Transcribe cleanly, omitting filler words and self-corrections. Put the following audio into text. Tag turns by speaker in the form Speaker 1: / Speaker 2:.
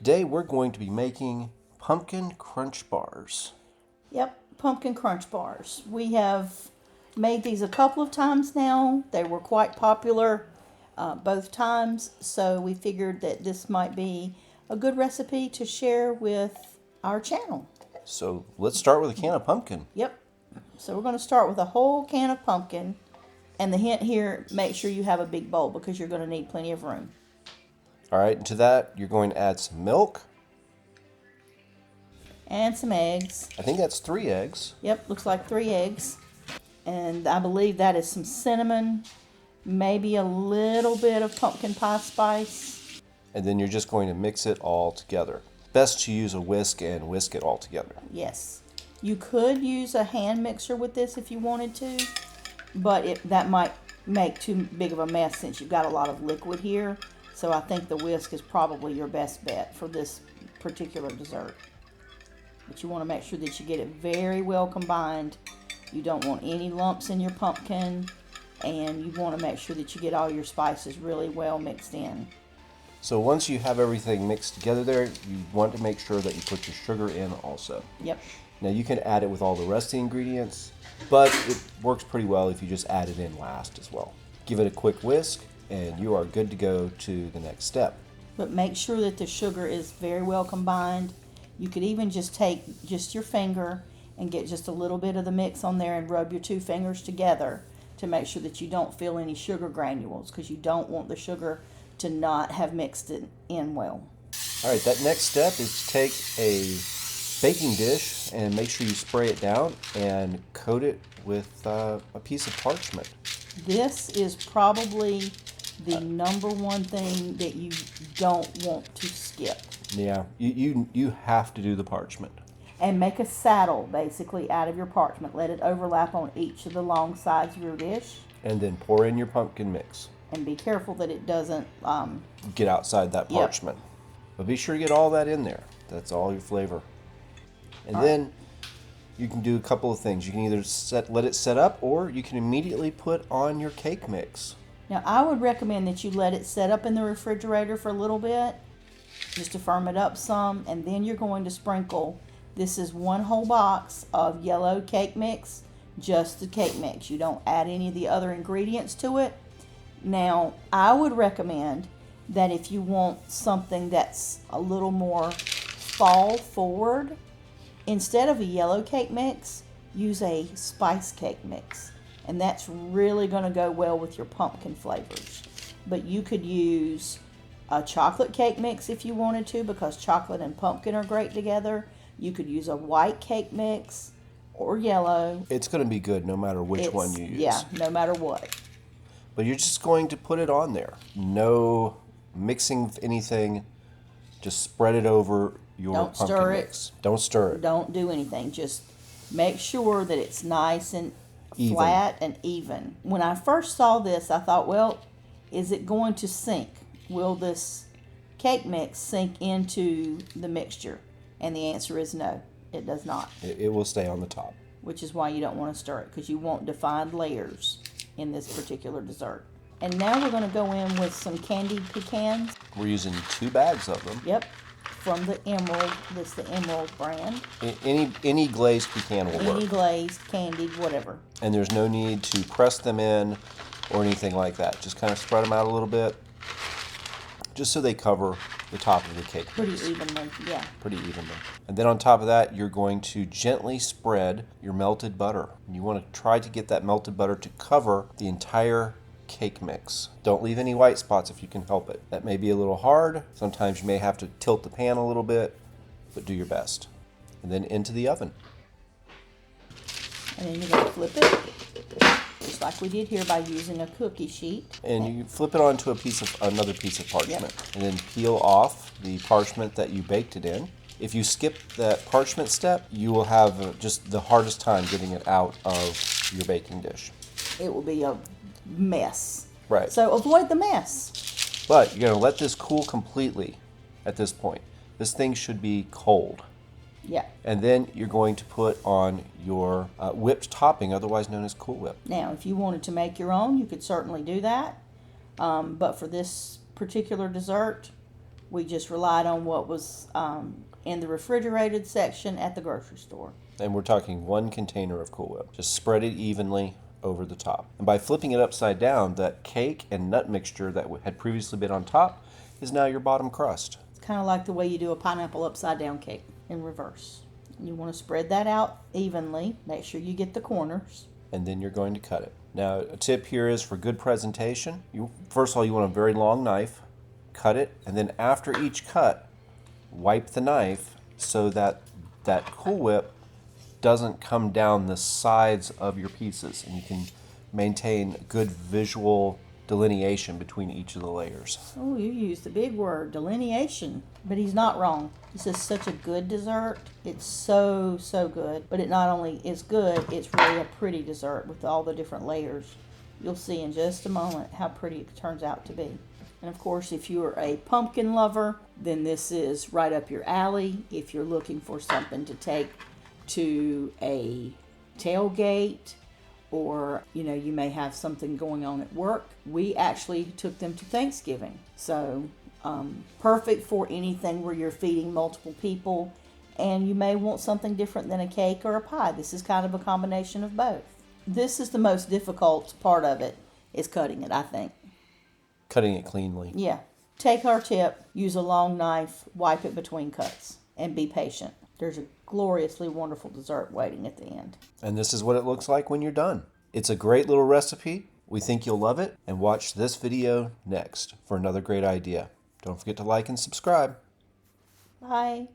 Speaker 1: Today we're going to be making pumpkin crunch bars.
Speaker 2: Yep, pumpkin crunch bars. We have made these a couple of times now. They were quite popular both times, so we figured that this might be a good recipe to share with our channel.
Speaker 1: So let's start with a can of pumpkin.
Speaker 2: Yep, so we're going to start with a whole can of pumpkin. And the hint here, make sure you have a big bowl because you're going to need plenty of room.
Speaker 1: All right, and to that you're going to add some milk.
Speaker 2: And some eggs.
Speaker 1: I think that's 3 eggs.
Speaker 2: Yep, looks like 3 eggs. And I believe that is some cinnamon, maybe a little bit of pumpkin pie spice.
Speaker 1: And then you're just going to mix it all together. Best to use a whisk and whisk it all together.
Speaker 2: Yes. You could use a hand mixer with this if you wanted to, but that might make too big of a mess since you've got a lot of liquid here. So I think the whisk is probably your best bet for this particular dessert. But you want to make sure that you get it very well combined. You don't want any lumps in your pumpkin, and you want to make sure that you get all your spices really well mixed in.
Speaker 1: So once you have everything mixed together there, you want to make sure that you put your sugar in also.
Speaker 2: Yep.
Speaker 1: Now you can add it with all the rest of the ingredients, but it works pretty well if you just add it in last as well. Give it a quick whisk and you are good to go to the next step.
Speaker 2: But make sure that the sugar is very well combined. You could even just take just your finger and get just a little bit of the mix on there and rub your 2 fingers together to make sure that you don't feel any sugar granules, because you don't want the sugar to not have mixed it in well.
Speaker 1: All right, that next step is to take a baking dish and make sure you spray it down and coat it with a piece of parchment.
Speaker 2: This is probably the number one thing that you don't want to skip.
Speaker 1: Yeah, you have to do the parchment.
Speaker 2: And make a saddle basically out of your parchment. Let it overlap on each of the long sides of your dish.
Speaker 1: And then pour in your pumpkin mix.
Speaker 2: And be careful that it doesn't
Speaker 1: get outside that parchment. Yep. But be sure to get all that in there. That's all your flavor. And then you can do a couple of things. You can either let it set up, or you can immediately put on your cake mix.
Speaker 2: Now, I would recommend that you let it set up in the refrigerator for a little bit, just to firm it up some, and then you're going to sprinkle. This is 1 whole box of yellow cake mix, just the cake mix. You don't add any of the other ingredients to it. Now, I would recommend that if you want something that's a little more fall forward, instead of a yellow cake mix, use a spice cake mix. And that's really going to go well with your pumpkin flavors. But you could use a chocolate cake mix if you wanted to, because chocolate and pumpkin are great together. You could use a white cake mix or yellow.
Speaker 1: It's going to be good no matter which one you use.
Speaker 2: Yeah, no matter what.
Speaker 1: But you're just going to put it on there. No mixing of anything. Just spread it over your pumpkin mix. Don't stir it.
Speaker 2: Don't do anything. Just make sure that it's nice and flat and even. When I first saw this, I thought, well, is it going to sink? Will this cake mix sink into the mixture? And the answer is no, it does not.
Speaker 1: It will stay on the top.
Speaker 2: Which is why you don't want to stir it, because you want defined layers in this particular dessert. And now we're going to go in with some candied pecans.
Speaker 1: We're using 2 bags of them.
Speaker 2: Yep, from the Emerald. This is the Emerald brand.
Speaker 1: Any glazed pecan will work.
Speaker 2: Any glazed, candied, whatever.
Speaker 1: And there's no need to press them in or anything like that. Just kind of spread them out a little bit, just so they cover the top of the cake mix.
Speaker 2: Pretty evenly, yeah.
Speaker 1: Pretty evenly. And then on top of that, you're going to gently spread your melted butter. And you want to try to get that melted butter to cover the entire cake mix. Don't leave any white spots if you can help it. That may be a little hard. Sometimes you may have to tilt the pan a little bit, but do your best. And then into the oven.
Speaker 2: And then you're going to flip it, just like we did here by using a cookie sheet.
Speaker 1: And you flip it onto another piece of parchment. Yep. And then peel off the parchment that you baked it in. If you skip that parchment step, you will have just the hardest time getting it out of your baking dish.
Speaker 2: It will be a mess.
Speaker 1: Right.
Speaker 2: So avoid the mess.
Speaker 1: But you're going to let this cool completely at this point. This thing should be cold.
Speaker 2: Yeah.
Speaker 1: And then you're going to put on your whipped topping, otherwise known as Cool Whip.
Speaker 2: Now, if you wanted to make your own, you could certainly do that. But for this particular dessert, We just relied on what was in the refrigerated section at the grocery store.
Speaker 1: And we're talking 1 container of Cool Whip. Just spread it evenly over the top. And by flipping it upside down, that cake and nut mixture that had previously been on top is now your bottom crust.
Speaker 2: It's kind of like the way you do a pineapple upside down cake in reverse. You want to spread that out evenly. Make sure you get the corners.
Speaker 1: And then you're going to cut it. Now, a tip here is for good presentation. First of all, you want a very long knife. Cut it, and then after each cut, wipe the knife so that that Cool Whip doesn't come down the sides of your pieces, and you can maintain good visual delineation between each of the layers.
Speaker 2: Oh, you used the big word, delineation. But he's not wrong. This is such a good dessert. It's so, so good. But it not only is good, it's really a pretty dessert with all the different layers. You'll see in just a moment how pretty it turns out to be. And of course, if you're a pumpkin lover, then this is right up your alley. If you're looking for something to take to a tailgate, or you may have something going on at work, we actually took them to Thanksgiving. So perfect for anything where you're feeding multiple people, and you may want something different than a cake or a pie. This is kind of a combination of both. This is the most difficult part of it, is cutting it, I think.
Speaker 1: Cutting it cleanly.
Speaker 2: Yeah. Take our tip, use a long knife, wipe it between cuts, and be patient. There's a gloriously wonderful dessert waiting at the end.
Speaker 1: And this is what it looks like when you're done. It's a great little recipe. We think you'll love it. And watch this video next for another great idea. Don't forget to like and subscribe.
Speaker 2: Bye.